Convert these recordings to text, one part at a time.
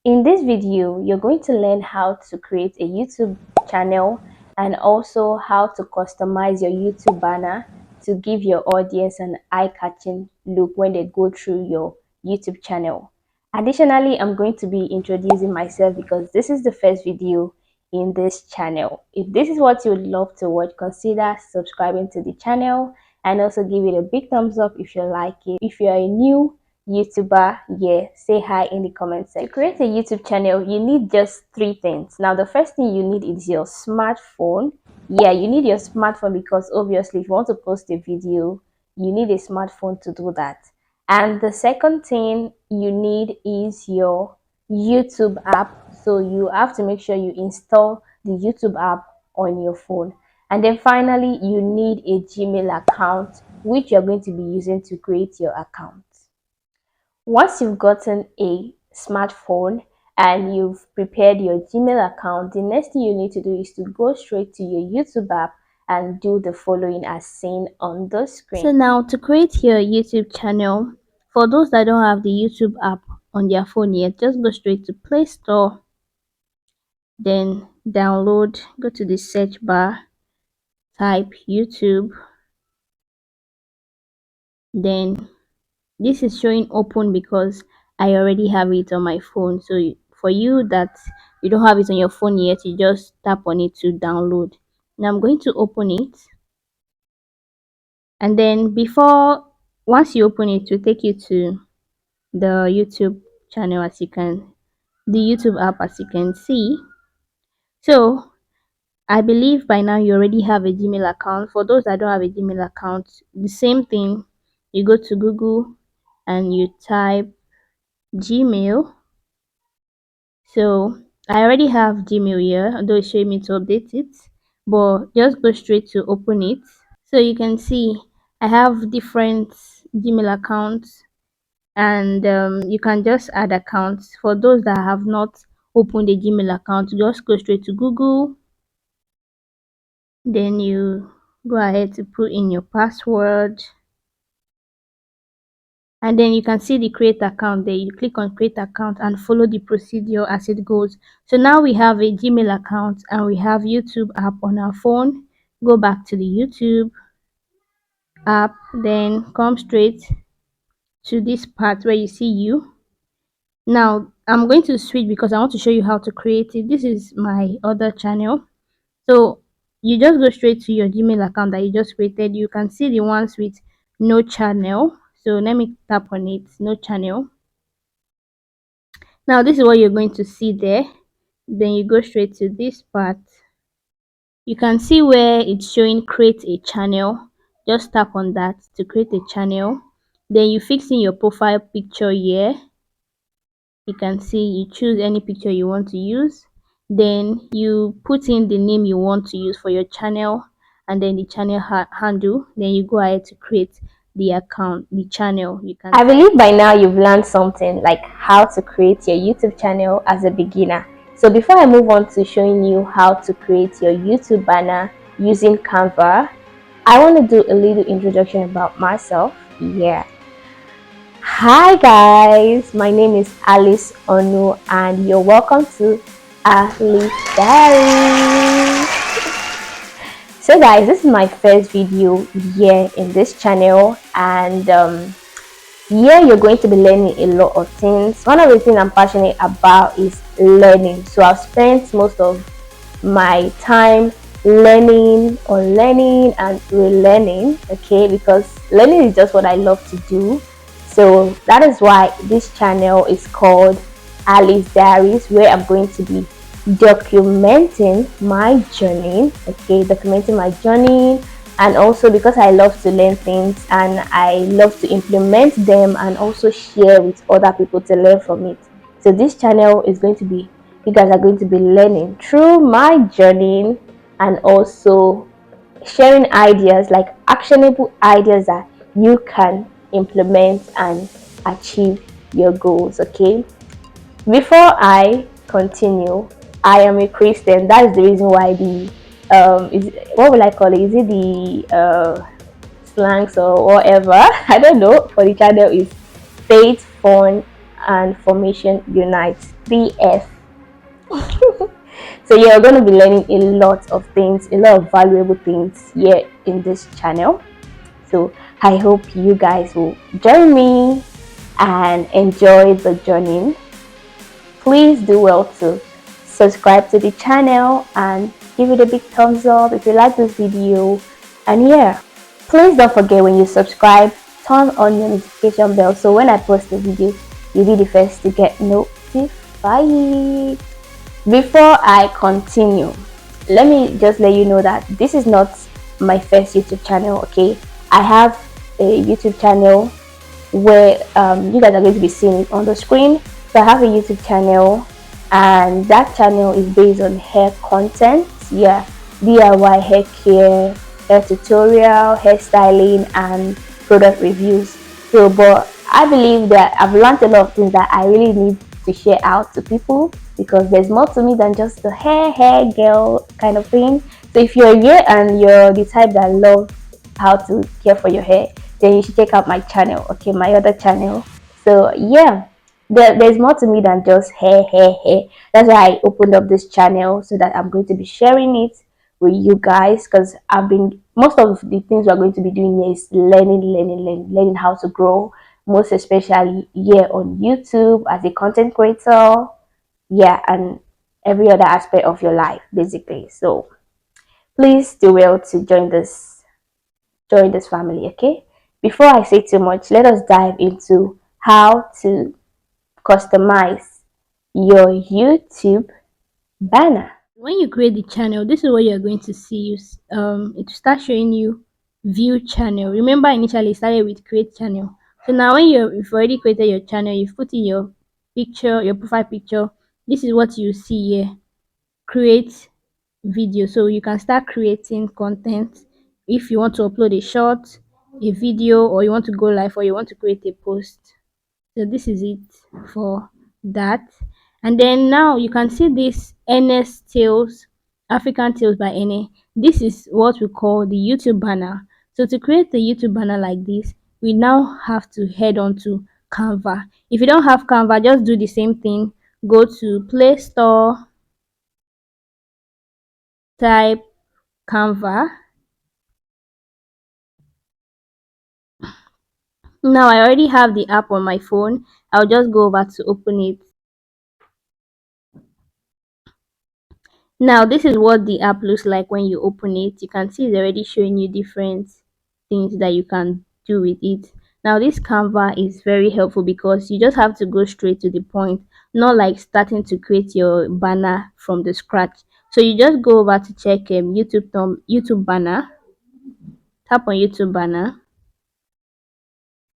In this video, you're going to learn how to create a YouTube channel and also how to customize your YouTube banner to give your audience an eye-catching look when they go through your YouTube channel. Additionally, I'm going to be introducing myself because this is the first video in this channel. If this is what you would love to watch, consider subscribing to the channel and also give it a big thumbs up if you like it. If you are a new YouTuber, yeah, say hi in the comment section. To create a YouTube channel, you need just three things. Now, the first thing you need is your smartphone. Yeah, you need your smartphone because obviously if you want to post a video, you need a smartphone to do that. And the second thing you need is your YouTube app. So you have to make sure you install the YouTube app on your phone. And then finally, you need a Gmail account, which you're going to be using to create your account. Once you've gotten a smartphone and you've prepared your Gmail account, the next thing you need to do is to go straight to your YouTube app and do the following as seen on the screen. So now to create your YouTube channel, for those that don't have the YouTube app on their phone yet, just go straight to Play Store, then download, go to the search bar, type YouTube, then this is showing open because I already have it on my phone. So for you that you don't have it on your phone yet, you just tap on it to download. Now I'm going to open it, and then once you open it, it will take you to the YouTube channel, the YouTube app, as you can see. So I believe by now you already have a Gmail account. For those that don't have a Gmail account, the same thing, you go to Google and you type Gmail. So I already have Gmail here, although it's showing me to update it, but just go straight to open it. So you can see I have different Gmail accounts, and you can just add accounts. For those that have not opened a Gmail account, just go straight to Google, then you go ahead to put in your password, and then you can see the create account there. You click on create account and follow the procedure as it goes. So now we have a Gmail account and we have YouTube app on our phone. Go back to the YouTube app, then come straight to this part where you see you. Now I'm going to switch because I want to show you how to create it. This is my other channel. So you just go straight to your Gmail account that you just created. You can see the ones with no channel. So let me tap on it, no channel. Now this is what you're going to see there. Then you go straight to this part. You can see where it's showing create a channel. Just tap on that to create a channel. Then you fix in your profile picture here. You can see you choose any picture you want to use. Then you put in the name you want to use for your channel and then the channel handle. Then you go ahead to create the account, the channel. I believe by now you've learned something like how to create your YouTube channel as a beginner. So before I move on to showing you how to create your YouTube banner using Canva, I want to do a little introduction about myself. Yeah. Hi guys, my name is Alyce Onu and you're welcome to Alyce Diaries. So guys, this is my first video here in this channel, and here you're going to be learning a lot of things. One of the things I'm passionate about is learning. So I've spent most of my time learning and relearning, okay, because learning is just what I love to do. So that is why this channel is called Alyce Diaries, where I'm going to be documenting my journey, and also because I love to learn things and I love to implement them and also share with other people to learn from it. So this channel is going to be, you guys are going to be learning through my journey and also sharing ideas, like actionable ideas that you can implement and achieve your goals. Okay, before I continue, I am a Christian. That is the reason why what will I call it? Is it the slangs or whatever? I don't know. For the channel is faith, fun, and formation unites, 3F. So you're going to be learning a lot of things, a lot of valuable things here in this channel. So I hope you guys will join me and enjoy the journey. Please do well to subscribe to the channel and give it a big thumbs up if you like this video. And yeah, please don't forget, when you subscribe, turn on your notification bell so when I post a video, you'll be the first to get notified. Before I continue, let me just let you know that this is not my first YouTube channel. Okay, I have a YouTube channel where you guys are going to be seeing it on the screen. So I have a YouTube channel, and that channel is based on hair content. Yeah, DIY hair care, hair tutorial, hairstyling, and product reviews. So, but I believe that I've learned a lot of things that I really need to share out to people, because there's more to me than just the hair girl kind of thing. So if you're here and you're the type that love how to care for your hair, then you should check out my channel, okay, my other channel. So yeah, there's more to me than just hair. That's why I opened up this channel, so that I'm going to be sharing it with you guys, because I've been, most of the things we're going to be doing here is learning how to grow, most especially here on YouTube as a content creator. Yeah, and every other aspect of your life basically. So please do well to join this family, okay? Before I say too much, let us dive into how to customize your YouTube banner. When you create the channel, this is what you're going to see. It will start showing you view channel. Remember, initially it started with create channel. So now when you've already created your channel, you've put in your picture, your profile picture. This is what you see here: create video. So you can start creating content. If you want to upload a short, a video, or you want to go live, or you want to create a post. So this is it for that. And then now you can see this NS Tales, African Tales by NA. This is what we call the YouTube banner. So to create the YouTube banner like this, we now have to head on to Canva. If you don't have Canva, just do the same thing. Go to Play Store, type Canva. Now I already have the app on my phone. I'll just go over to open it. Now this is what the app looks like when you open it. You can see it's already showing you different things that you can do with it. Now this Canva is very helpful because you just have to go straight to the point, not like starting to create your banner from the scratch. So you just go over to check YouTube banner, tap on YouTube banner.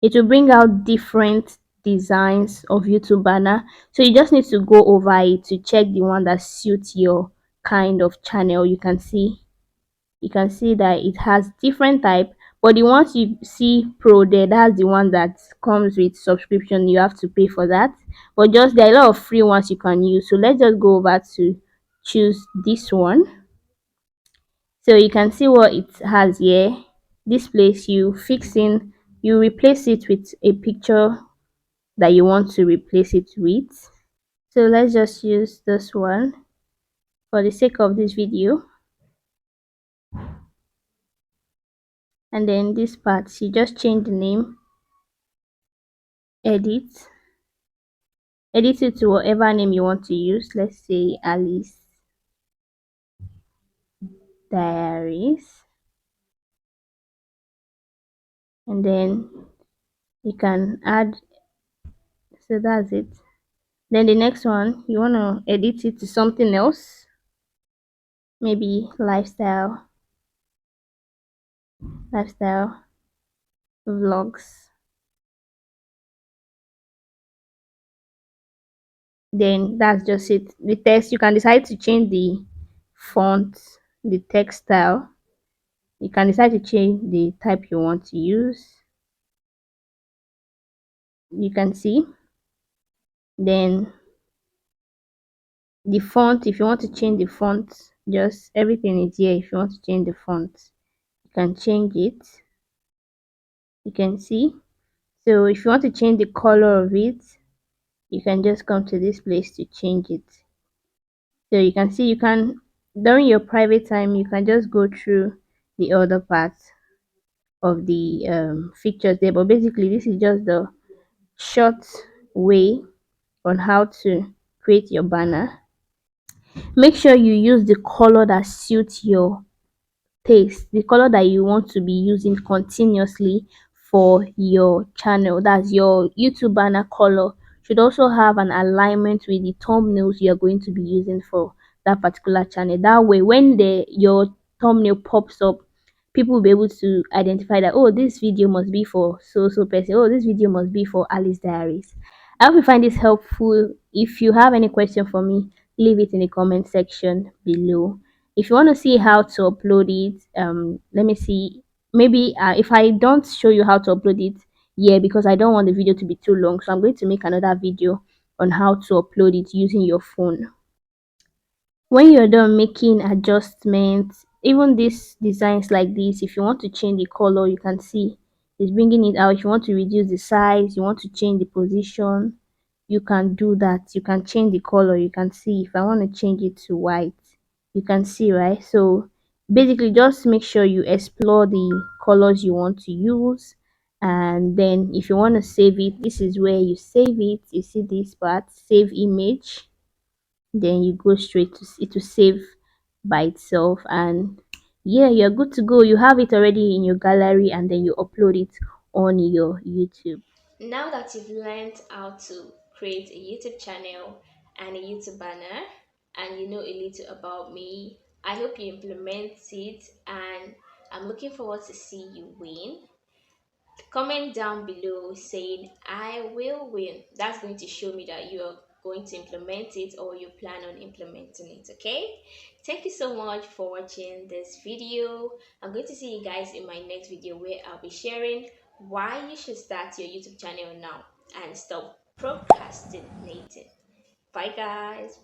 It will bring out different designs of YouTube banner. So you just need to go over it to check the one that suits your kind of channel. You can see that it has different type, but the ones you see pro there, that's the one that comes with subscription. You have to pay for that, but just there are a lot of free ones you can use. So let's just go over to choose this one. So you can see what it has here. This place, you replace it with a picture that you want to replace it with. So let's just use this one for the sake of this video. And then this part, you just change the name, edit it to whatever name you want to use. Let's say Alyce Diaries. And then you can add, so that's it. Then the next one, you want to edit it to something else, maybe lifestyle vlogs. Then that's just it. The text, you can decide to change the font, the text style. You can decide to change the type you want to use. You can see. Then the font, if you want to change the font, just everything is here. If you want to change the font, you can change it. You can see. So if you want to change the color of it, you can just come to this place to change it. So you can see, you can, during your private time, you can just go through the other parts of the features there. But basically, this is just the short way on how to create your banner. Make sure you use the color that suits your taste, the color that you want to be using continuously for your channel. That's your YouTube banner color. Should also have an alignment with the thumbnails you're going to be using for that particular channel. That way, when your thumbnail pops up, people will be able to identify that, oh, this video must be for so so person, oh, this video must be for Alyce Diaries. I hope you find this helpful. If you have any question for me, leave it in the comment section below. If you want to see how to upload it, let me see, maybe if I don't show you how to upload it, yeah, because I don't want the video to be too long, so I'm going to make another video on how to upload it using your phone. When you're done making adjustments, even these designs like this, if you want to change the color, you can see it's bringing it out. If you want to reduce the size, you want to change the position, you can do that. You can change the color. You can see if I want to change it to white, you can see, right? So basically, just make sure you explore the colors you want to use. And then if you want to save it, this is where you save it. You see this part, save image, then you go straight to it to save by itself, and yeah, you're good to go. You have it already in your gallery, and then you upload it on your YouTube. Now that you've learned how to create a YouTube channel and a YouTube banner, and you know a little about me, I hope you implement it, and I'm looking forward to see you win. Comment down below saying I will win. That's going to show me that you're going to implement it or you plan on implementing it. Okay, thank you so much for watching this video. I'm going to see you guys in my next video, where I'll be sharing why you should start your YouTube channel now and stop procrastinating. Bye guys.